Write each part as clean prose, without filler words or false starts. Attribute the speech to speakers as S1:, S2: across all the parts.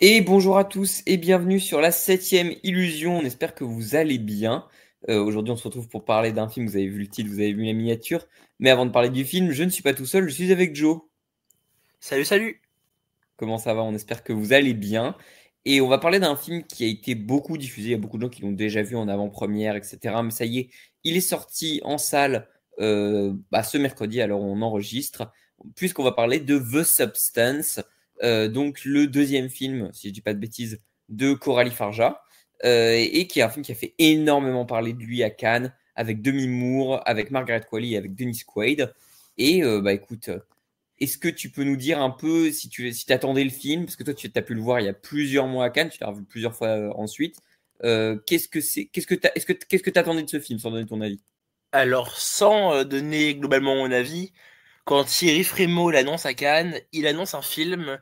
S1: Et bonjour à tous et bienvenue sur la septième illusion. On espère que vous allez bien. Aujourd'hui, on se retrouve pour parler d'un film. Vous avez vu le titre, vous avez vu la miniature. Mais avant de parler du film, je ne suis pas tout seul, je suis avec Joe.
S2: Salut, salut!
S1: Comment ça va? On espère que vous allez bien. Et on va parler d'un film qui a été beaucoup diffusé. Il y a beaucoup de gens qui l'ont déjà vu en avant-première, etc. Mais ça y est, il est sorti en salle ce mercredi, alors on enregistre, puisqu'on va parler de The Substance, donc le deuxième film, si je dis pas de bêtises, de Coralie Farja, et qui est un film qui a fait énormément parler de lui à Cannes, avec Demi Moore, avec Margaret Qualley et avec Dennis Quaid. Et écoute, est-ce que tu peux nous dire un peu si t'attendais le film, parce que toi tu as pu le voir il y a plusieurs mois à Cannes, tu l'as revu plusieurs fois ensuite. Qu'est-ce que c'est, qu'est-ce que t'attendais de ce film, sans donner ton avis?
S2: Alors, sans donner globalement mon avis, quand Thierry Frémaux l'annonce à Cannes, il annonce un film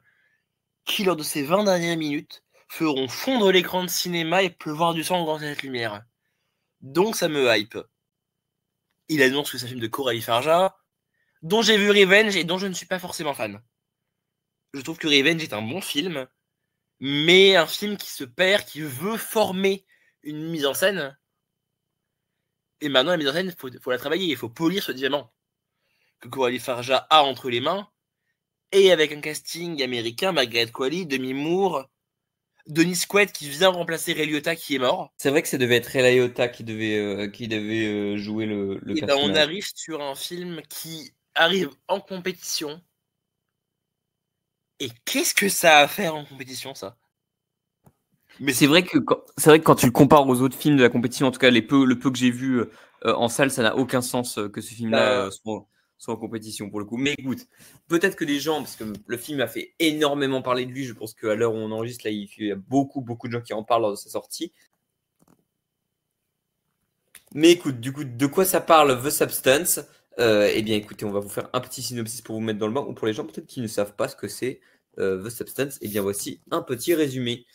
S2: qui, lors de ses 20 dernières minutes, feront fondre l'écran de cinéma et pleuvoir du sang en grande lumière. Donc ça me hype. Il annonce que c'est un film de Coralie Farja, dont j'ai vu Revenge et dont je ne suis pas forcément fan. Je trouve que Revenge est un bon film, mais un film qui se perd, qui veut former une mise en scène. Et maintenant, la mise en scène, faut la travailler, il faut polir ce diamant que Coralie Farja a entre les mains, et avec un casting américain, Margaret Qualley, Demi Moore, Dennis Quaid qui vient remplacer Ray Liotta qui est mort.
S1: C'est vrai que ça devait être Ray Liotta qui devait jouer le
S2: Et ben on
S1: personnage.
S2: arrive sur un film qui arrive en compétition. Et qu'est-ce que ça a à faire en compétition, ça? Mais
S1: C'est vrai que quand tu le compares aux autres films de la compétition, en tout cas le peu que j'ai vu en salle, ça n'a aucun sens que ce film-là
S2: ben,
S1: soit en compétition pour le coup. Mais écoute, peut-être que des gens, parce que le film a fait énormément parler de lui, je pense qu'à l'heure où on enregistre, là, il y a beaucoup de gens qui en parlent lors de sa sortie. Mais écoute, du coup, de quoi ça parle The Substance? Eh bien, écoutez, on va vous faire un petit synopsis pour vous mettre dans le bain, ou pour les gens peut-être qui ne savent pas ce que c'est The Substance. Eh bien, voici un petit résumé.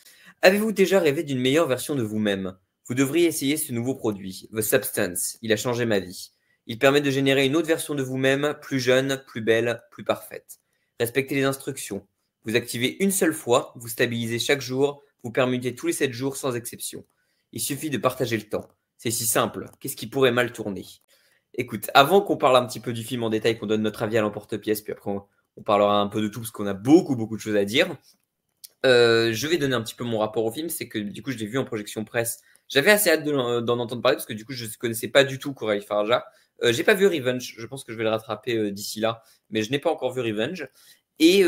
S1: Avez-vous déjà rêvé d'une meilleure version de vous-même? Vous devriez essayer ce nouveau produit, The Substance. Il a changé ma vie. Il permet de générer une autre version de vous-même, plus jeune, plus belle, plus parfaite. Respectez les instructions. Vous activez une seule fois, vous stabilisez chaque jour, vous permutez tous les 7 jours sans exception. Il suffit de partager le temps. C'est si simple. Qu'est-ce qui pourrait mal tourner? Écoute, avant qu'on parle un petit peu du film en détail, qu'on donne notre avis à l'emporte-pièce, puis après on parlera un peu de tout parce qu'on a beaucoup de choses à dire. Je vais donner un petit peu mon rapport au film. C'est que du coup, je l'ai vu en projection presse. J'avais assez hâte d'en entendre parler parce que du coup, je ne connaissais pas du tout Corail Farja. J'ai pas vu Revenge. Je pense que je vais le rattraper d'ici là, mais je n'ai pas encore vu Revenge. Et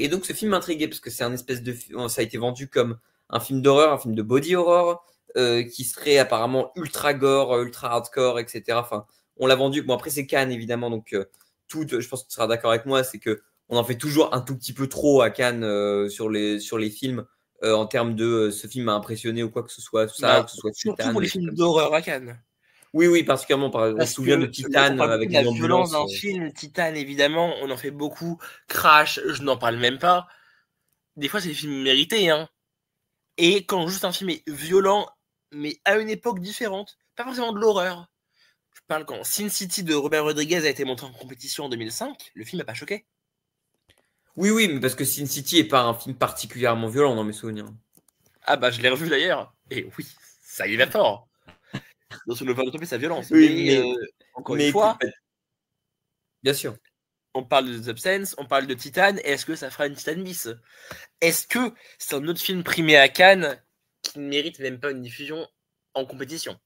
S1: donc, ce film m'intriguait parce que c'est un espèce de, ça a été vendu comme un film d'horreur, un film de body horror, qui serait apparemment ultra gore, ultra hardcore, etc. Enfin, on l'a vendu. Bon, après, c'est Cannes évidemment, donc je pense que tu seras d'accord avec moi, c'est que on en fait toujours un tout petit peu trop à Cannes sur les films en termes de ce film m'a impressionné ou quoi que ce soit, tout ça, ou
S2: ben,
S1: que ce soit
S2: surtout
S1: Titan
S2: pour
S1: ou
S2: les
S1: des trucs
S2: films
S1: comme ça.
S2: d'horreur à Cannes.
S1: Oui, oui, particulièrement, on se
S2: Parce
S1: souvient de
S2: que on
S1: Titan
S2: parle beaucoup
S1: avec
S2: de la
S1: les
S2: violence
S1: ambulances.
S2: d'un film, Titan évidemment, on en fait beaucoup. Crash, je n'en parle même pas. Des fois, c'est des films mérités, hein. Et quand juste un film est violent, mais à une époque différente, pas forcément de l'horreur. Je parle quand Sin City de Robert Rodriguez a été montré en compétition en 2005, le film n'a pas choqué.
S1: Oui, oui, mais parce que Sin City est pas un film particulièrement violent dans mes souvenirs.
S2: Ah bah je l'ai revu d'ailleurs, et oui, ça y va fort, dans son over sa violence.
S1: Oui,
S2: Mais encore une
S1: mais écoute,
S2: fois,
S1: bien sûr.
S2: on parle de The Substance, on parle de Titan, et est-ce que ça fera une Titan bis? Est-ce que c'est un autre film primé à Cannes qui ne mérite même pas une diffusion en compétition?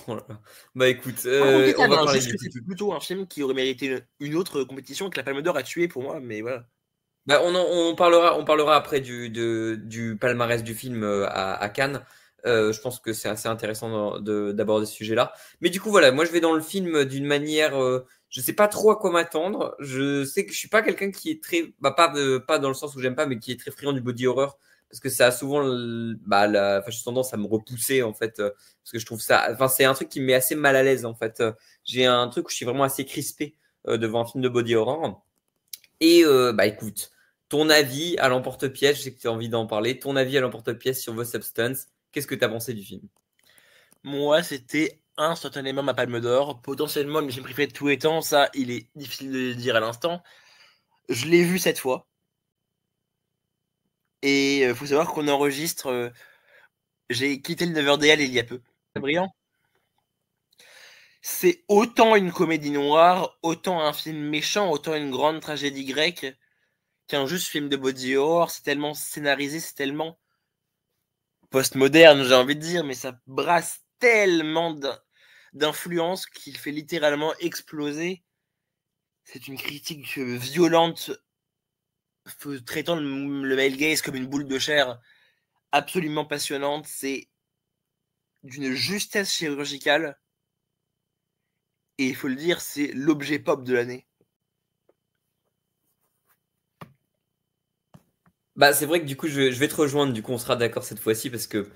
S1: Oh là là. Bah écoute,
S2: Pas contre
S1: on
S2: Titan,
S1: va
S2: hein,
S1: parler
S2: juste
S1: du
S2: que
S1: coup.
S2: c'est plutôt un film qui aurait mérité une autre compétition que la Palme d'Or a tué pour moi, mais voilà.
S1: Bah, on parlera après du palmarès du film à Cannes. Je pense que c'est assez intéressant d'aborder ce sujet-là. Mais du coup, voilà, moi je vais dans le film d'une manière, je sais pas trop à quoi m'attendre. Je sais que je suis pas quelqu'un qui est très, bah, pas dans le sens où j'aime pas, mais qui est très friand du body horror. Parce que ça a souvent, enfin, j'ai tendance à me repousser en fait, parce que je trouve ça, enfin, c'est un truc qui me met assez mal à l'aise en fait. J'ai un truc où je suis vraiment assez crispé devant un film de body horror. Et écoute, ton avis à l'emporte-pièce, je sais que tu as envie d'en parler, ton avis à l'emporte-pièce sur The Substance, qu'est-ce que tu as pensé du film?
S2: Moi, c'était instantanément ma Palme d'Or, potentiellement le film préféré de tous les temps, ça, il est difficile de le dire à l'instant. Je l'ai vu cette fois, Et faut savoir qu'on enregistre. J'ai quitté le Neverdale il y a peu. C'est brillant. C'est autant une comédie noire, autant un film méchant, autant une grande tragédie grecque qu'un juste film de body horror. C'est tellement scénarisé, c'est tellement postmoderne, j'ai envie de dire, mais ça brasse tellement d'influence qu'il fait littéralement exploser. C'est une critique violente, traitant le male gaze comme une boule de chair, absolument passionnante. C'est d'une justesse chirurgicale. Et il faut le dire, c'est l'objet pop de l'année.
S1: Bah, c'est vrai que du coup, je vais te rejoindre. Du coup, on sera d'accord cette fois-ci parce que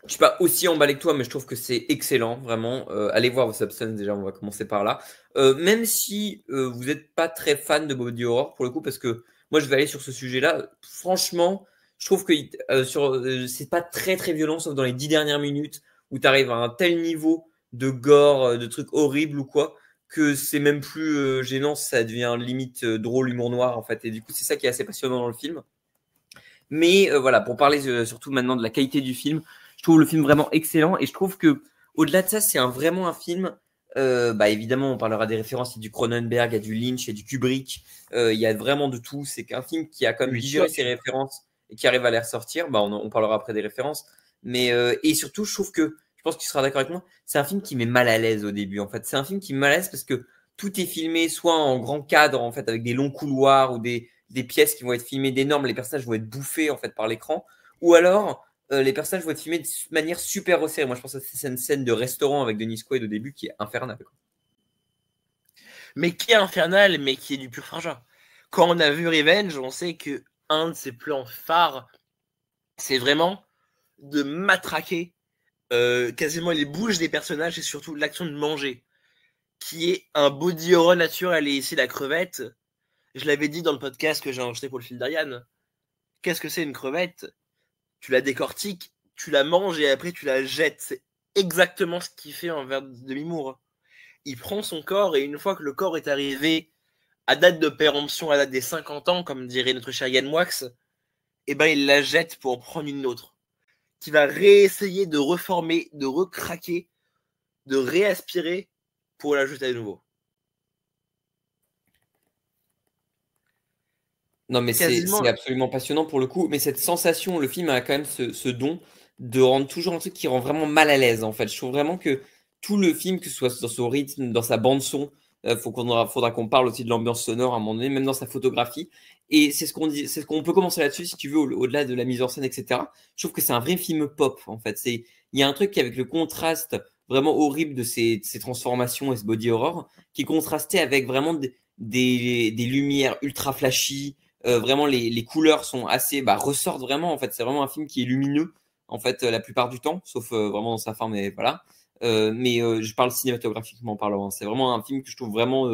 S1: je suis pas aussi emballé que toi, mais je trouve que c'est excellent, vraiment. Allez voir vos Substance déjà, on va commencer par là. Même si vous n'êtes pas très fan de body horror pour le coup, parce que moi je vais aller sur ce sujet-là. Franchement, je trouve que c'est pas très très violent, sauf dans les 10 dernières minutes où tu arrives à un tel niveau de gore, de trucs horribles ou quoi, que c'est même plus gênant, ça devient limite drôle, humour noir en fait. Et du coup, c'est ça qui est assez passionnant dans le film. Mais voilà, pour parler surtout maintenant de la qualité du film, je trouve le film vraiment excellent et je trouve que au-delà de ça, c'est vraiment un film. Bah évidemment, on parlera des références. Il y a du Cronenberg, il y a du Lynch, il y a du Kubrick. Il y a vraiment de tout. C'est qu'un film qui a quand même digéré ses références et qui arrive à les ressortir. Bah on parlera après des références. Mais et surtout, je trouve que je pense que tu seras d'accord avec moi. C'est un film qui met mal à l'aise au début. En fait, c'est un film qui met mal à l'aise parce que tout est filmé soit en grand cadre en fait avec des longs couloirs ou des pièces qui vont être filmées d'énormes, les personnages vont être bouffés en fait par l'écran, ou alors les personnages vont être filmés de manière super resserrée. Moi, je pense que c'est une scène de restaurant avec Denis Quaid au début qui est infernale.
S2: Mais qui est infernal, mais qui est du pur Farja. Quand on a vu Revenge, on sait que un de ses plans phares, c'est vraiment de matraquer quasiment les bouches des personnages et surtout l'action de manger, qui est un body horror naturel. Et ici, la crevette, je l'avais dit dans le podcast que j'ai enregistré pour le fil d'Ariane. Qu'est-ce que c'est une crevette? Tu la décortiques, tu la manges et après tu la jettes. C'est exactement ce qu'il fait envers Demi-Moore. Il prend son corps et une fois que le corps est arrivé à date de péremption, à date des 50 ans, comme dirait notre cher Yann Moix, eh ben il la jette pour en prendre une autre, qui va réessayer de reformer, de recraquer, de réaspirer pour la jeter à nouveau.
S1: Non, mais
S2: Quasiment.
S1: c'est absolument passionnant pour le coup. Mais cette sensation, le film a quand même ce don de rendre toujours un truc qui rend vraiment mal à l'aise, en fait. Je trouve vraiment que tout le film, que ce soit dans son rythme, dans sa bande-son, faudra qu'on parle aussi de l'ambiance sonore à un moment donné, même dans sa photographie. Et c'est ce qu'on dit, c'est ce qu'on peut commencer là-dessus, si tu veux, au-delà de la mise en scène, etc. Je trouve que c'est un vrai film pop, en fait. Il y a un truc avec le contraste vraiment horrible de ces transformations et ce body horror, qui est contrasté avec vraiment des lumières ultra flashy. Vraiment, les couleurs sont assez, bah, ressortent vraiment. En fait, c'est vraiment un film qui est lumineux, en fait, la plupart du temps, sauf vraiment dans sa forme. Et voilà. Mais je parle cinématographiquement parlant. C'est vraiment un film que je trouve vraiment,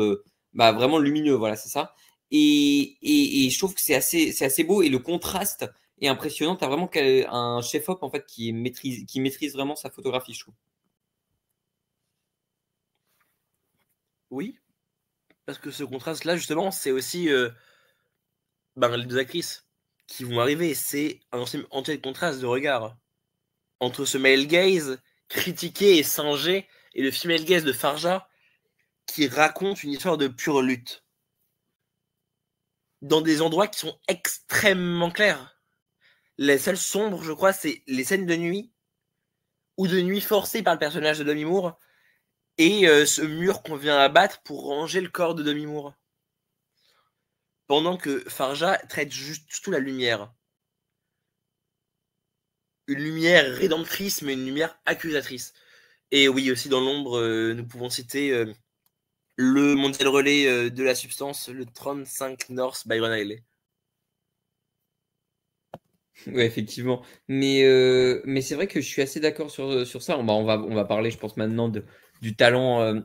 S1: bah, vraiment lumineux. Voilà, c'est ça. Et je trouve que c'est assez beau et le contraste est impressionnant. T'as vraiment un chef-op en fait qui maîtrise vraiment sa photographie, je trouve.
S2: Oui, parce que ce contraste-là, justement, c'est aussi les deux actrices qui vont arriver. C'est un film entier de contraste de regard entre ce male gaze critiqué et singé et le female gaze de Farja qui raconte une histoire de pure lutte dans des endroits qui sont extrêmement clairs. Les seules sombres, je crois, c'est les scènes de nuit ou de nuit forcée par le personnage de Demi Moore et ce mur qu'on vient abattre pour ranger le corps de Demi Moore. Pendant que Farja traite juste tout la lumière. Une lumière rédemptrice, mais une lumière accusatrice. Et oui, aussi dans l'ombre, nous pouvons citer le mondial relais de la substance, le 35 North Byron Haley.
S1: Ouais, effectivement. Mais c'est vrai que je suis assez d'accord sur ça. On va parler, je pense, maintenant du talent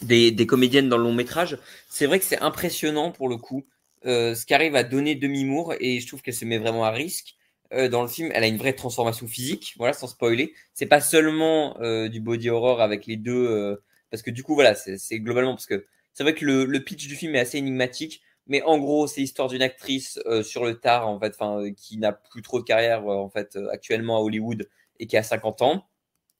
S1: des comédiennes dans le long métrage. C'est vrai que c'est impressionnant pour le coup ce qu'arrive à donner Demi Moore et je trouve qu'elle se met vraiment à risque. Dans le film, elle a une vraie transformation physique, voilà, sans spoiler. C'est pas seulement du body horror avec les deux, parce que du coup, voilà, c'est globalement parce que c'est vrai que le pitch du film est assez énigmatique. Mais en gros, c'est l'histoire d'une actrice sur le tard, en fait, qui n'a plus trop de carrière en fait actuellement à Hollywood et qui a 50 ans,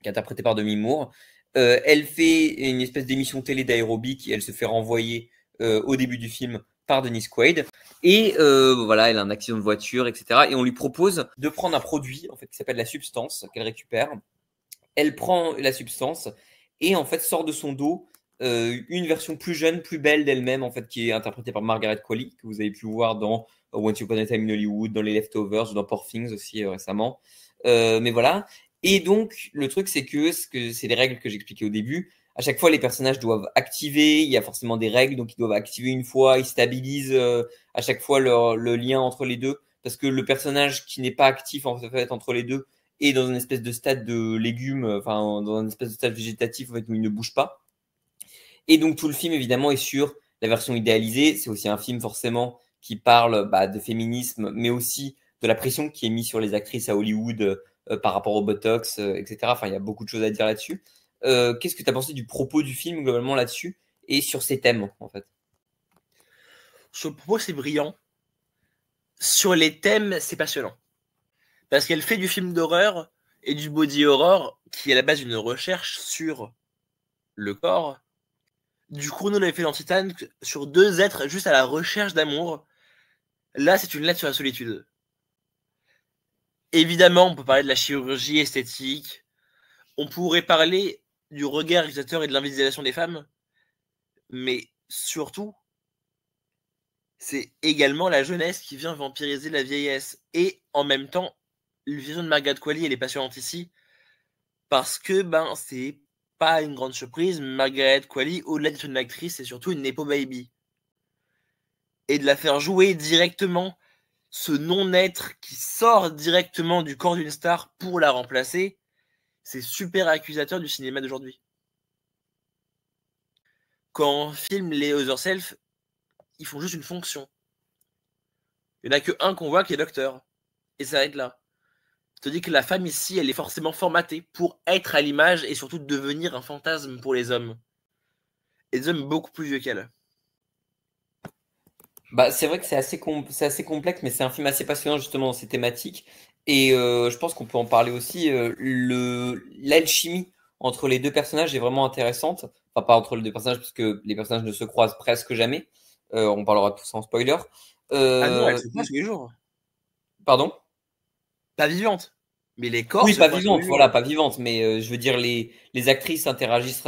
S1: qui est interprétée par Demi Moore. Elle fait une espèce d'émission télé d'aérobic et elle se fait renvoyer au début du film par Dennis Quaid. Et voilà, elle a un accident de voiture, etc. Et on lui propose de prendre un produit en fait, qui s'appelle la substance qu'elle récupère. Elle prend la substance et en fait sort de son dos une version plus jeune, plus belle d'elle-même, en fait, qui est interprétée par Margaret Qualley, que vous avez pu voir dans Once Upon a Time in Hollywood, dans les Leftovers, dans Poor Things aussi récemment. Mais voilà. Et donc, le truc, c'est que c'est les règles que j'expliquais au début. À chaque fois, les personnages doivent activer. Il y a forcément des règles, donc ils doivent activer une fois. Ils stabilisent à chaque fois le lien entre les deux. Parce que le personnage qui n'est pas actif en fait entre les deux est dans une espèce de stade de légumes, enfin dans une espèce de stade végétatif en fait, où il ne bouge pas. Et donc tout le film évidemment est sur la version idéalisée. C'est aussi un film forcément qui parle de féminisme, mais aussi de la pression qui est mise sur les actrices à Hollywood par rapport au Botox, etc. Enfin, il y a beaucoup de choses à dire là-dessus. Qu'est-ce que tu as pensé du propos du film globalement là-dessus et sur ces thèmes en fait?
S2: Sur le propos, c'est brillant. Sur les thèmes, c'est passionnant. Parce qu'elle fait du film d'horreur et du body horror, qui est à la base une recherche sur le corps. Du coup, nous, on avait fait dans Titan sur deux êtres juste à la recherche d'amour. Là, c'est une lettre sur la solitude. Évidemment, on peut parler de la chirurgie esthétique. On pourrait parler du regard utilisateur et de l'invisibilisation des femmes. Mais surtout, c'est également la jeunesse qui vient vampiriser la vieillesse. Et en même temps, l'utilisation de Margaret Qualley, elle est passionnante ici. Parce que, c'est pas une grande surprise. Margaret Qualley, au-delà d'être une actrice, c'est surtout une Nepo Baby. Et de la faire jouer directement ce non-être qui sort directement du corps d'une star pour la remplacer, c'est super accusateur du cinéma d'aujourd'hui. Quand on filme les Other Self, ils font juste une fonction. Il n'y en a qu'un qu'on voit qui est docteur. Et ça arrête là. Je te dis que la femme ici, elle est forcément formatée pour être à l'image et surtout devenir un fantasme pour les hommes. Et des hommes beaucoup plus vieux qu'elle.
S1: C'est vrai que c'est assez complexe, mais c'est un film assez passionnant justement dans ses thématiques. Et je pense qu'on peut en parler aussi. L'alchimie entre les deux personnages est vraiment intéressante. Enfin, pas entre les deux personnages, parce que les personnages ne se croisent presque jamais. On parlera de tout ça en spoiler.
S2: Ah non, elle
S1: Euh,
S2: se croise tous les jours.
S1: Pardon?
S2: Pas vivante. Mais les corps
S1: Oui,
S2: se
S1: pas
S2: croisent tous
S1: vivante,
S2: les
S1: voilà,
S2: jours.
S1: pas vivante, mais je veux dire, les actrices n'interagissent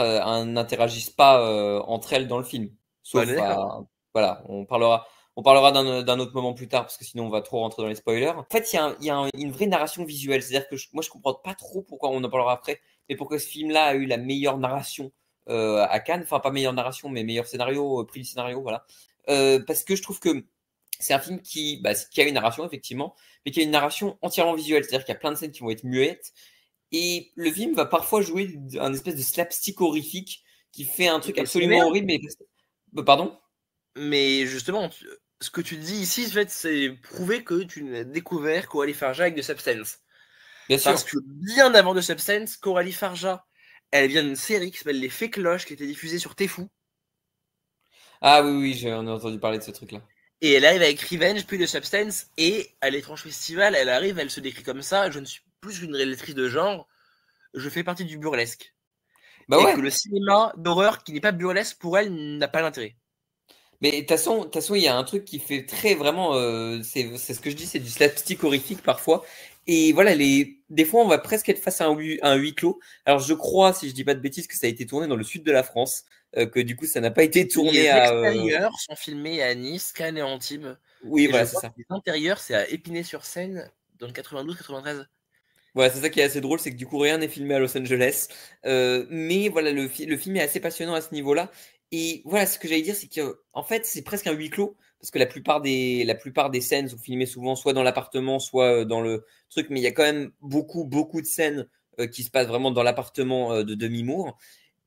S1: pas entre elles dans le film.
S2: Bah, on est
S1: Sauf
S2: d'accord.
S1: voilà, on parlera d'un autre moment plus tard, parce que sinon on va trop rentrer dans les spoilers. En fait, une vraie narration visuelle, c'est-à-dire que moi je comprends pas trop pourquoi, on en parlera après, mais pourquoi ce film-là a eu la meilleure narration à Cannes, enfin pas meilleure narration, mais meilleur scénario, prix du scénario, voilà. Parce que je trouve que c'est un film qui a une narration, effectivement, mais qui a une narration entièrement visuelle. C'est-à-dire qu'il y a plein de scènes qui vont être muettes. Et le film va parfois jouer un espèce de slapstick horrifique qui fait un truc
S2: Mais c'est
S1: absolument
S2: bien.
S1: horrible. Pardon?
S2: Mais justement, ce que tu dis ici, en fait, c'est prouver que tu n'as découvert Coralie Farja avec de Substance.
S1: Bien
S2: Parce
S1: sûr.
S2: que bien avant de Substance, Coralie Farja, elle vient d'une série qui s'appelle Les Fées Cloches, qui était diffusée sur Tfou.
S1: Ah oui, oui, j'en ai entendu parler de ce truc-là.
S2: Et elle arrive avec Revenge, puis de Substance, et à l'étrange festival, elle arrive, elle se décrit comme ça, je ne suis plus qu'une réalisatrice de genre, je fais partie du burlesque.
S1: Bah
S2: Et
S1: ouais.
S2: que le cinéma d'horreur qui n'est pas burlesque, pour elle, n'a pas d'intérêt.
S1: Mais de toute façon, il y a un truc qui fait très vraiment. C'est ce que je dis, c'est du slapstick horrifique parfois. Et voilà, des fois, on va presque être face à un huis clos. Alors, je crois, si je dis pas de bêtises, que ça a été tourné dans le sud de la France, que du coup, ça n'a pas été tourné
S2: Les
S1: à.
S2: extérieurs sont filmés à Nice, Cannes et Antibes.
S1: Oui,
S2: Et je
S1: voilà, c'est
S2: crois
S1: ça.
S2: que les intérieurs, c'est à Épinay-sur-Seine, dans le 92-93.
S1: Voilà, c'est ça qui est assez drôle, c'est que du coup rien n'est filmé à Los Angeles. Mais voilà, le film est assez passionnant à ce niveau-là. Et voilà, ce que j'allais dire, c'est que en fait, c'est presque un huis clos, parce que la plupart des scènes sont filmées souvent soit dans l'appartement, soit dans le truc, mais il y a quand même beaucoup, beaucoup de scènes qui se passent vraiment dans l'appartement de Demi Moore.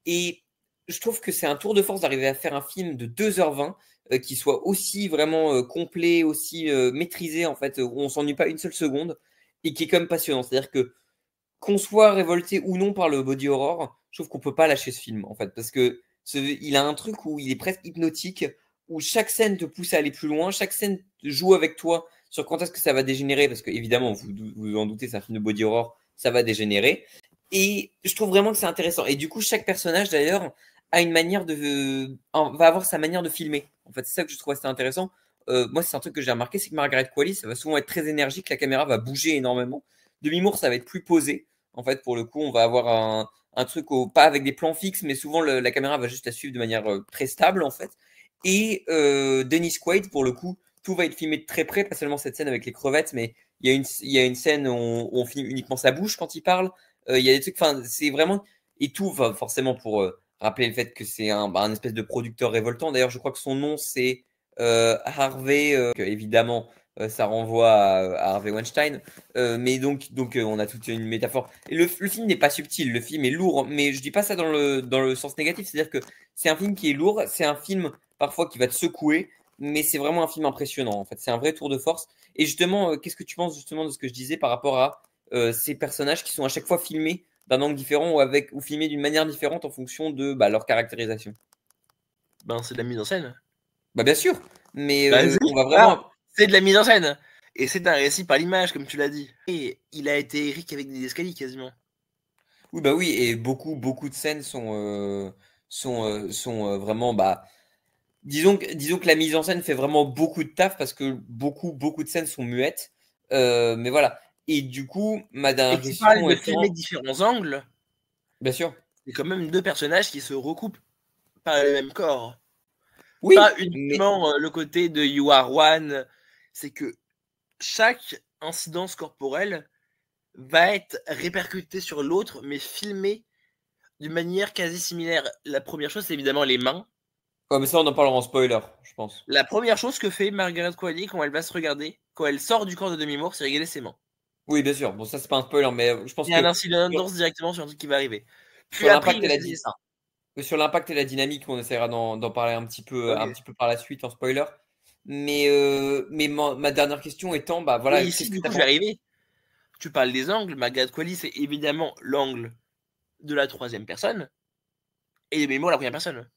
S1: Et je trouve que c'est un tour de force d'arriver à faire un film de 2h20 qui soit aussi vraiment complet, aussi maîtrisé, en fait, où on s'ennuie pas une seule seconde et qui est quand même passionnant. C'est-à-dire que qu'on soit révolté ou non par le body horror, je trouve qu'on peut pas lâcher ce film, en fait, parce que il a un truc où il est presque hypnotique, où chaque scène te pousse à aller plus loin, chaque scène joue avec toi sur quand est-ce que ça va dégénérer, parce que évidemment, vous en doutez, c'est un film de body horror, ça va dégénérer. Et je trouve vraiment que c'est intéressant. Et du coup, chaque personnage, d'ailleurs, a une manière va avoir sa manière de filmer. En fait, c'est ça que je trouve assez intéressant. Moi, c'est un truc que j'ai remarqué, c'est que Margaret Qualley, ça va souvent être très énergique, la caméra va bouger énormément. Demi Moore, ça va être plus posé. En fait, pour le coup, on va avoir un truc pas avec des plans fixes, mais souvent la caméra va juste la suivre de manière très stable, en fait. Et Dennis Quaid, pour le coup, tout va être filmé de très près, pas seulement cette scène avec les crevettes, mais il y a une scène où on filme uniquement sa bouche quand il parle. Il y a des trucs, enfin, c'est vraiment. Et tout, forcément, pour rappeler le fait que c'est un espèce de producteur révoltant. D'ailleurs, je crois que son nom, c'est Harvey. Évidemment, ça renvoie à Harvey Weinstein. Mais donc on a toute une métaphore. Et le film n'est pas subtil, le film est lourd, mais je dis pas ça dans le sens négatif. C'est-à-dire que c'est un film qui est lourd, c'est un film parfois qui va te secouer, mais c'est vraiment un film impressionnant. En fait, c'est un vrai tour de force. Et justement, qu'est-ce que tu penses justement de ce que je disais par rapport à ces personnages qui sont à chaque fois filmés d'un angle différent ou filmés d'une manière différente en fonction de leur caractérisation?
S2: Ben, c'est de la mise en scène.
S1: Bah bien sûr, mais
S2: Vas-y,
S1: on va
S2: voilà,
S1: vraiment.
S2: c'est de la mise en scène. Et c'est un récit par l'image, comme tu l'as dit. Et il a été Eric avec des escaliers quasiment.
S1: Oui, bah oui, et beaucoup de scènes sont vraiment, disons que la mise en scène fait vraiment beaucoup de taf parce que beaucoup de scènes sont muettes. Mais voilà. Et du coup, ma
S2: Et
S1: dernière
S2: tu parles
S1: question
S2: de filmer
S1: étant,
S2: différents angles,
S1: bien sûr,
S2: c'est quand même deux personnages qui se recoupent par le même corps. Pas
S1: oui, mais
S2: uniquement le côté de You Are One, c'est que chaque incidence corporelle va être répercutée sur l'autre, mais filmée d'une manière quasi similaire. La première chose, c'est évidemment les mains.
S1: ouais, mais ça on en parlera en spoiler, je pense.
S2: La première chose que fait Margaret Qualley quand elle va se regarder, quand elle sort du corps de Demi-Moore, c'est regarder ses mains.
S1: Oui, bien sûr. Bon, ça c'est pas un spoiler, mais je pense
S2: Il y a un
S1: que
S2: incident
S1: sur,
S2: danse directement sur un truc qui va arriver. Puis
S1: sur
S2: après, il
S1: l'impact
S2: va
S1: et
S2: se passer ça.
S1: sur l'impact et la dynamique, on essaiera d'en parler un
S2: Ok.
S1: petit peu par la suite en spoiler. Mais ma dernière question étant, bah
S2: Et
S1: voilà,
S2: ici,
S1: qu'est-ce que
S2: du
S1: tu as
S2: coup, je vais
S1: pensé?
S2: arriver. Tu parles des angles. Margaret Qualley, c'est évidemment l'angle de la troisième personne. Et Demi-Moore, la première personne.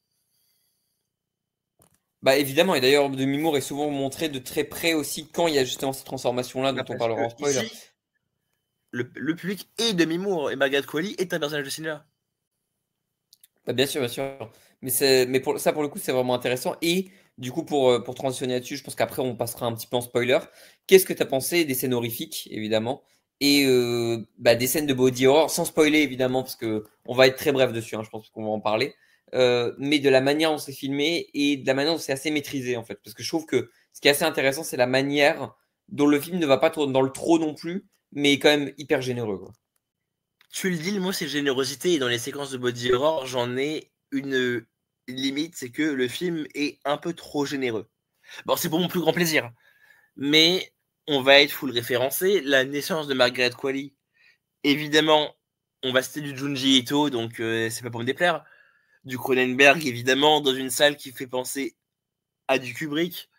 S1: Bah évidemment, et d'ailleurs, Demi-Moore est souvent montré de très près aussi quand il y a justement cette transformation-là
S2: Bah,
S1: dont on
S2: parce
S1: parlera
S2: que
S1: en spoiler.
S2: ici, le public est Demi-Moore. Et Margaret Qualley est un personnage de cinéma.
S1: Bah, bien sûr, bien sûr. Mais pour ça, pour le coup, c'est vraiment intéressant. Et du coup, pour transitionner là-dessus, je pense qu'après, on passera un petit peu en spoiler. Qu'est-ce que tu as pensé des scènes horrifiques, évidemment, et des scènes de body horror, sans spoiler, évidemment, parce que on va être très bref dessus, hein, je pense qu'on va en parler. Mais de la manière dont c'est filmé et de la manière dont c'est assez maîtrisé, en fait. Parce que je trouve que ce qui est assez intéressant, c'est la manière dont le film ne va pas trop dans le trop non plus, mais est quand même hyper généreux, quoi.
S2: Tu le dis, le mot c'est générosité. Et dans les séquences de body horror, j'en ai une limite. C'est que le film est un peu trop généreux. Bon, c'est pour mon plus grand plaisir. Mais on va être full référencé. La naissance de Margaret Qualley, évidemment, on va citer du Junji Ito, donc c'est pas pour me déplaire. Du Cronenberg, évidemment, dans une salle qui fait penser à du Kubrick.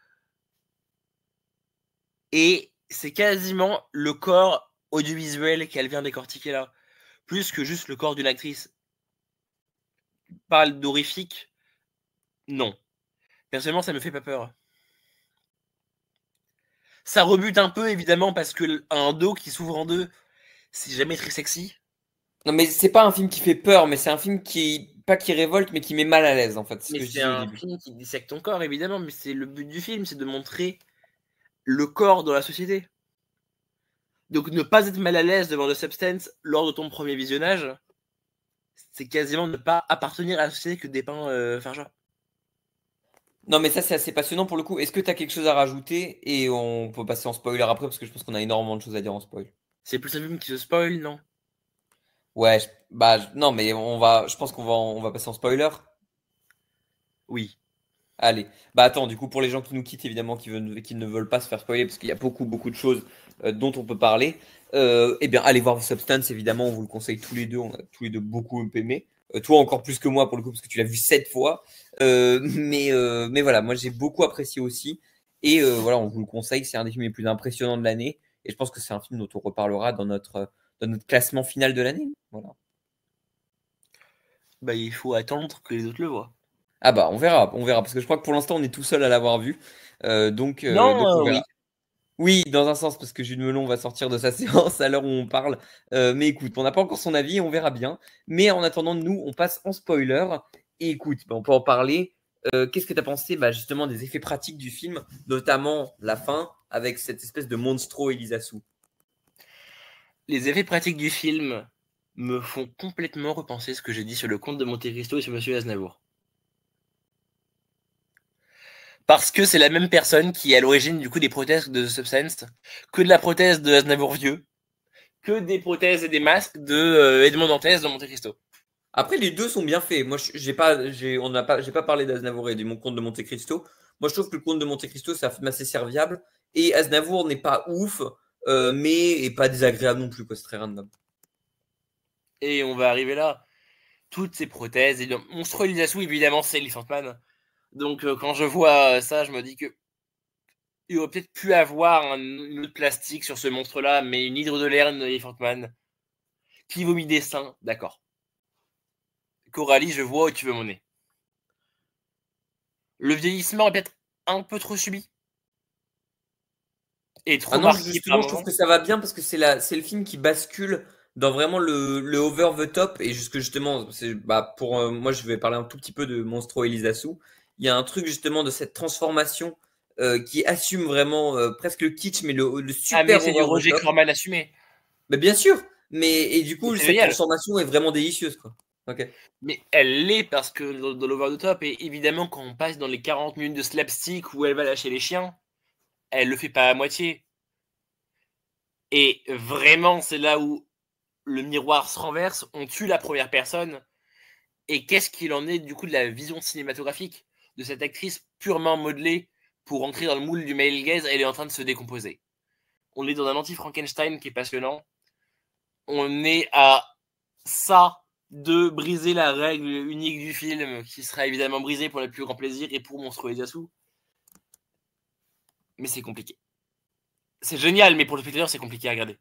S2: Et c'est quasiment le corps audiovisuel qu'elle vient décortiquer là. Plus que juste le corps d'une actrice. Parle d'horrifique, non. Personnellement, ça me fait pas peur. Ça rebute un peu, évidemment, parce que un dos qui s'ouvre en deux, c'est jamais très sexy.
S1: Non, mais c'est pas un film qui fait peur, mais c'est un film pas qui révolte, mais qui met mal à l'aise, en fait. C'est ce
S2: Mais
S1: que je
S2: c'est
S1: disais au
S2: un
S1: début.
S2: film qui dissecte ton corps, évidemment. Mais c'est le but du film, c'est de montrer le corps dans la société. Donc ne pas être mal à l'aise devant The Substance lors de ton premier visionnage, c'est quasiment ne pas appartenir à la société que dépeint Farja.
S1: Non, mais ça, c'est assez passionnant pour le coup. Est-ce que tu as quelque chose à rajouter? Et on peut passer en spoiler après, parce que je pense qu'on a énormément de choses à dire en spoil.
S2: C'est plus un film qui se spoil, non?
S1: Ouais, non, mais je pense on va passer en spoiler.
S2: Oui.
S1: Allez. Bah attends, du coup, pour les gens qui nous quittent, évidemment, qui ne veulent pas se faire spoiler, parce qu'il y a beaucoup de choses dont on peut parler, eh bien, allez voir Substance, évidemment, on vous le conseille tous les deux, on a tous les deux beaucoup aimé. Toi encore plus que moi, pour le coup, parce que tu l'as vu 7 fois. Mais voilà, moi j'ai beaucoup apprécié aussi. Et voilà, on vous le conseille, c'est un des films les plus impressionnants de l'année. Et je pense que c'est un film dont on reparlera dans notre classement final de l'année. Voilà.
S2: Bah, il faut attendre que les autres le voient.
S1: Ah bah on verra, parce que je crois que pour l'instant on est tout seul à l'avoir vu. Donc on
S2: Non,
S1: verra.
S2: oui.
S1: Oui, dans un sens, parce que Jules Melon va sortir de sa séance à l'heure où on parle. Mais écoute, on n'a pas encore son avis, on verra bien. Mais en attendant, nous, on passe en spoiler. Et écoute, bah, on peut en parler. Qu'est-ce que tu as pensé justement des effets pratiques du film, notamment la fin, avec cette espèce de monstro Elisasu?
S2: Les effets pratiques du film me font complètement repenser ce que j'ai dit sur le comte de Monte Cristo et sur Monsieur Aznavour. Parce que c'est la même personne qui est à l'origine du coup des prothèses de The Substance, que de la prothèse de Aznavour vieux, que des prothèses et des masques de Edmond Dantès dans Monte Cristo.
S1: Après, les deux sont bien faits. Moi, j'ai pas parlé d'Aznavour et de mon compte de Monte Cristo. Moi, je trouve que le compte de Monte Cristo, c'est un film assez serviable. Et Aznavour n'est pas ouf, mais est pas désagréable non plus, quoi. C'est très random.
S2: Et on va arriver là. Toutes ces prothèses et monstrualisation, évidemment, c'est Elephant Man. Donc quand je vois ça, je me dis que il aurait peut-être pu avoir une autre plastique sur ce monstre-là, mais une hydre de l'air, une Elephant Man, qui vomit des seins, d'accord. Coralie, je vois où tu veux mon nez. Le vieillissement est peut-être un peu trop subi et
S1: Ah
S2: trop
S1: non,
S2: marqué par
S1: justement, je trouve
S2: moment.
S1: que ça va bien parce que c'est le film qui bascule dans vraiment le over the top et justement, pour moi, je vais parler un tout petit peu de Monstro Elisasu. Il y a un truc justement de cette transformation qui assume vraiment presque le kitsch, mais le
S2: Ah, mais
S1: super
S2: c'est du
S1: over the
S2: Roger
S1: top.
S2: Corman assumé.
S1: Mais bien sûr, mais et du coup,
S2: C'est
S1: cette
S2: génial.
S1: transformation est vraiment délicieuse, quoi. Ok.
S2: Mais elle l'est parce que dans l'over the top, et évidemment, quand on passe dans les 40 minutes de slapstick où elle va lâcher les chiens, elle le fait pas à moitié. Et vraiment, c'est là où le miroir se renverse, on tue la première personne. Et qu'est-ce qu'il en est du coup de la vision cinématographique de cette actrice purement modelée pour entrer dans le moule du male gaze? Elle est en train de se décomposer. On est dans un anti-Frankenstein qui est passionnant. On est à ça de briser la règle unique du film, qui sera évidemment brisée pour le plus grand plaisir et pour Monstrueux mais c'est compliqué. C'est génial, mais pour le spectateur, c'est compliqué à regarder.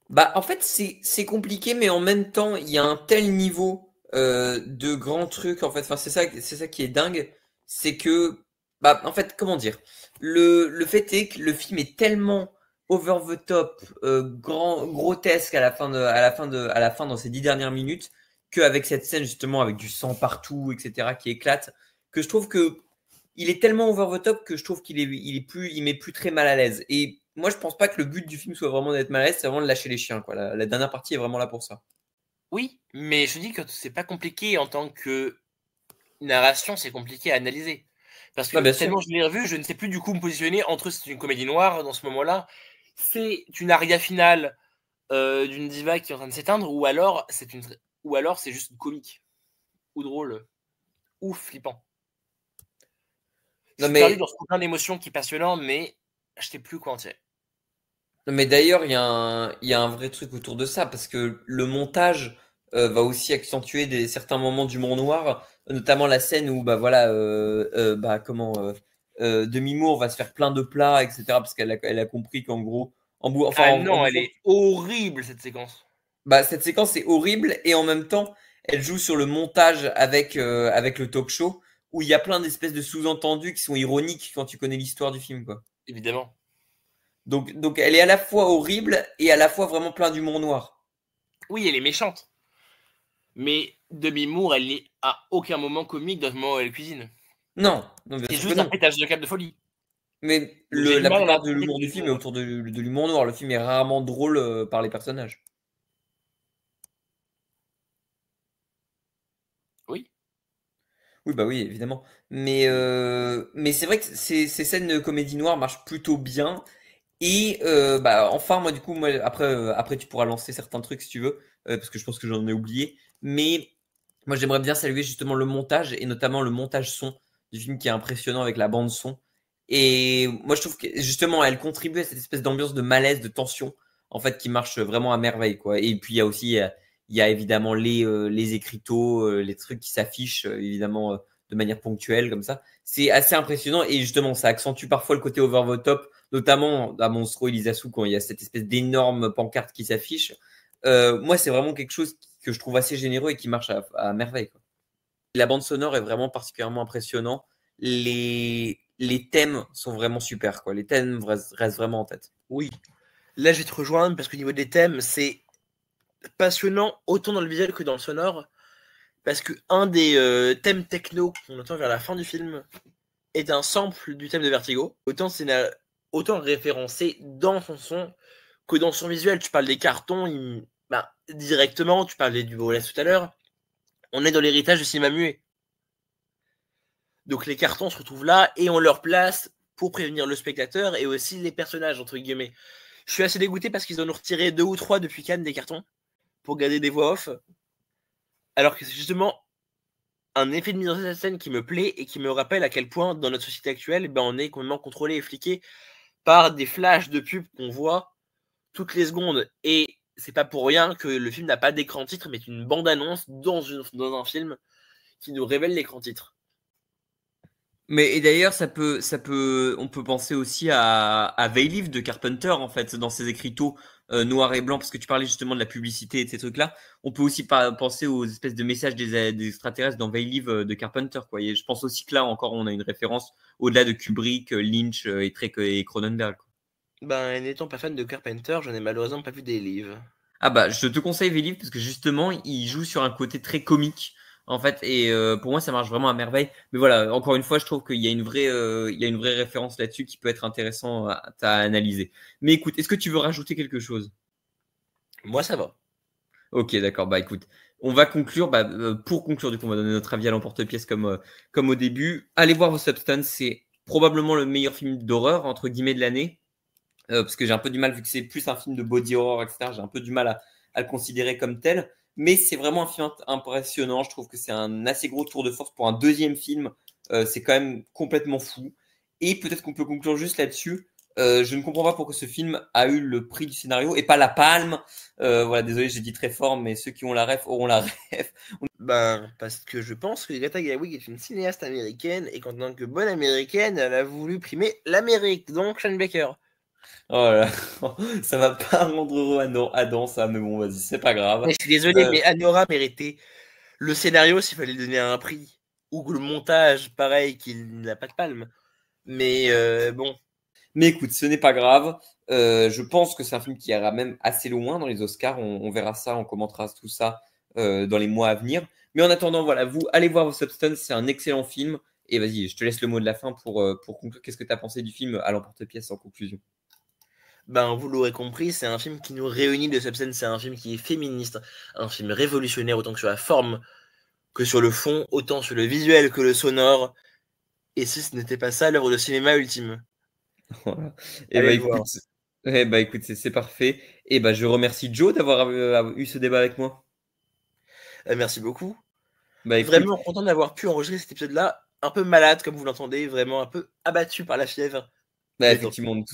S1: Bah, en fait, c'est compliqué, mais en même temps, il y a un tel niveau de grands trucs. En fait, enfin, c'est ça qui est dingue, c'est que, bah, en fait, comment dire, le fait est que le film est tellement over the top, grotesque à la fin dans ces 10 dernières minutes, qu'avec cette scène justement avec du sang partout, etc., qui éclate, que je trouve que il est tellement over the top que je trouve il met plus très mal à l'aise. Et moi, je pense pas que le but du film soit vraiment d'être mal à l'aise, c'est vraiment de lâcher les chiens, quoi. La dernière partie est vraiment là pour ça.
S2: Oui, mais je dis que c'est pas compliqué en tant que narration, c'est compliqué à analyser. Parce
S1: Ah,
S2: que
S1: bien sûr.
S2: tellement je l'ai revu, je ne sais plus du coup me positionner entre c'est une comédie noire dans ce moment-là, c'est une aria finale d'une diva qui est en train de s'éteindre, ou alors c'est juste comique, ou drôle, ou flippant. Je
S1: Non,
S2: suis perdu dans
S1: mais,
S2: ce plein d'émotions qui est passionnant, mais je sais plus quoi en tirer.
S1: non, mais d'ailleurs, il y a un vrai truc autour de ça, parce que le montage va aussi accentuer certains moments d'humour noir, notamment la scène où, bah voilà, Demi Moore va se faire plein de plats, etc., parce elle a compris qu'en gros,
S2: Ah
S1: en
S2: non, elle
S1: gros,
S2: est horrible cette séquence.
S1: bah, cette séquence est horrible et en même temps, elle joue sur le montage avec le talk show où il y a plein d'espèces de sous-entendus qui sont ironiques quand tu connais l'histoire du film, quoi.
S2: Évidemment.
S1: Donc elle est à la fois horrible et à la fois vraiment plein d'humour noir.
S2: Oui, elle est méchante, mais Demi Moore, elle est à aucun moment comique dans le moment où elle cuisine.
S1: Non, non, bien
S2: C'est
S1: sûr que
S2: juste un
S1: non.
S2: pétage de câble de folie.
S1: Mais
S2: Donc j'ai du
S1: la
S2: mal à
S1: plupart de
S2: l'interpréter
S1: l'humour
S2: comme
S1: du
S2: du
S1: film est
S2: humour.
S1: autour de l'humour noir. Le film est rarement drôle par les personnages.
S2: Oui.
S1: Oui, bah oui, évidemment. Mais c'est vrai que ces scènes de comédie noire marchent plutôt bien. Et enfin, moi, du coup, après, tu pourras lancer certains trucs si tu veux, parce que je pense que j'en ai oublié. Mais moi, j'aimerais bien saluer justement le montage, et notamment le montage son du film qui est impressionnant avec la bande son. Et moi, je trouve que justement, elle contribue à cette espèce d'ambiance de malaise, de tension, en fait, qui marche vraiment à merveille, quoi. Et puis, il y a évidemment les écriteaux, les trucs qui s'affichent, évidemment, de manière ponctuelle, comme ça. C'est assez impressionnant, et justement, ça accentue parfois le côté over the top, notamment à Monstro Elisasu quand il y a cette espèce d'énorme pancarte qui s'affiche. Moi, c'est vraiment quelque chose que je trouve assez généreux et qui marche à merveille, quoi. La bande sonore est vraiment particulièrement impressionnante. Les thèmes sont vraiment super, quoi. Les thèmes restent vraiment en tête.
S2: Oui. Là, je vais te rejoindre parce qu'au niveau des thèmes, c'est passionnant autant dans le visuel que dans le sonore. Parce que un des thèmes techno qu'on entend vers la fin du film est un sample du thème de Vertigo. Autant référencé dans son son que dans son visuel. Tu parles des cartons, directement, tu parlais du volet tout à l'heure. On est dans l'héritage du cinéma muet. Donc les cartons se retrouvent là et on leur place pour prévenir le spectateur et aussi les personnages, entre guillemets. Je suis assez dégoûté parce qu'ils en ont retiré 2 ou 3 depuis Cannes des cartons pour garder des voix off. Alors que c'est justement un effet de mise en scène qui me plaît et qui me rappelle à quel point dans notre société actuelle, on est complètement contrôlé et fliqué par des flashs de pub qu'on voit toutes les secondes. Et c'est pas pour rien que le film n'a pas d'écran titre, mais une bande-annonce dans un film qui nous révèle l'écran titre.
S1: Mais et d'ailleurs, on peut penser aussi à They Live de Carpenter en fait, dans ses écriteaux noir et blanc, parce que tu parlais justement de la publicité et de ces trucs-là. On peut aussi penser aux espèces de messages des extraterrestres dans They Live de Carpenter, quoi. Et je pense aussi que là encore, on a une référence au-delà de Kubrick, Lynch et Cronenberg, quoi.
S2: N'étant pas fan de Carpenter, je n'ai malheureusement pas vu des livres.
S1: Ah bah, je te conseille Vélib parce que justement, il joue sur un côté très comique en fait, et pour moi, ça marche vraiment à merveille. Mais voilà, encore une fois, je trouve qu'il y a il y a une vraie référence là-dessus qui peut être intéressant à analyser. Mais écoute, est-ce que tu veux rajouter quelque chose?
S2: Moi, ça va.
S1: Ok, d'accord. Bah écoute, on va conclure. Pour conclure, du coup, on va donner notre avis à l'emporte-pièce comme au début. Allez voir vos Substance, c'est probablement le meilleur film d'horreur entre guillemets de l'année. Parce que j'ai un peu du mal, vu que c'est plus un film de body horror, etc., j'ai un peu du mal à le considérer comme tel. Mais c'est vraiment un film impressionnant. Je trouve que c'est un assez gros tour de force pour un deuxième film. C'est quand même complètement fou. Et peut-être qu'on peut conclure juste là-dessus. Je ne comprends pas pourquoi ce film a eu le prix du scénario et pas la palme. Voilà, désolé, j'ai dit très fort, mais ceux qui ont la ref auront la ref.
S2: Parce que je pense que Greta Gerwig est une cinéaste américaine et qu'en tant que bonne américaine, elle a voulu primer l'Amérique, donc Sean Baker.
S1: Oh là là, ça va pas rendre heureux Adam, ça, mais bon, vas-y, c'est pas grave.
S2: Je suis désolé, mais Anora méritait le scénario s'il fallait donner un prix. Ou le montage, pareil, qu'il n'a pas de palme. Mais bon.
S1: Mais écoute, ce n'est pas grave. Je pense que c'est un film qui ira même assez loin dans les Oscars. On verra ça, on commentera tout ça dans les mois à venir. Mais en attendant, voilà, vous allez voir vos Substance, c'est un excellent film. Et vas-y, je te laisse le mot de la fin pour conclure. Qu'est-ce que tu as pensé du film à l'emporte-pièce en conclusion?
S2: Vous l'aurez compris, c'est un film qui nous réunit de Substance, c'est un film qui est féministe, un film révolutionnaire autant que sur la forme que sur le fond, autant sur le visuel que le sonore. Et si ce n'était pas ça, l'œuvre de cinéma ultime.
S1: Voilà. Et bah écoute, c'est parfait. Et bah je remercie Joe d'avoir eu ce débat avec moi.
S2: Merci beaucoup.
S1: Bah écoute,
S2: Vraiment content d'avoir pu enregistrer cet épisode-là, un peu malade comme vous l'entendez, vraiment un peu abattu par la fièvre.
S1: bah
S2: Mais tant pis.
S1: effectivement, on est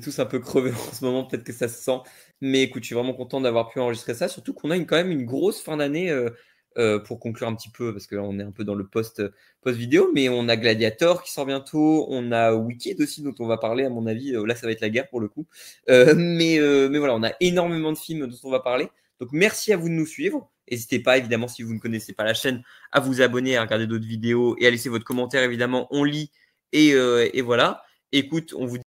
S1: tous un peu crevés en ce moment, peut-être que ça se sent. Mais écoute, je suis vraiment content d'avoir pu enregistrer ça, surtout qu'on a quand même une grosse fin d'année pour conclure un petit peu, parce que là on est un peu dans le post-vidéo, mais on a Gladiator qui sort bientôt, on a Wicked aussi dont on va parler à mon avis. Là ça va être la guerre pour le coup. Mais voilà, on a énormément de films dont on va parler. Donc merci à vous de nous suivre. N'hésitez pas, évidemment, si vous ne connaissez pas la chaîne, à vous abonner, à regarder d'autres vidéos et à laisser votre commentaire, évidemment, on lit et voilà. Écoute, on vous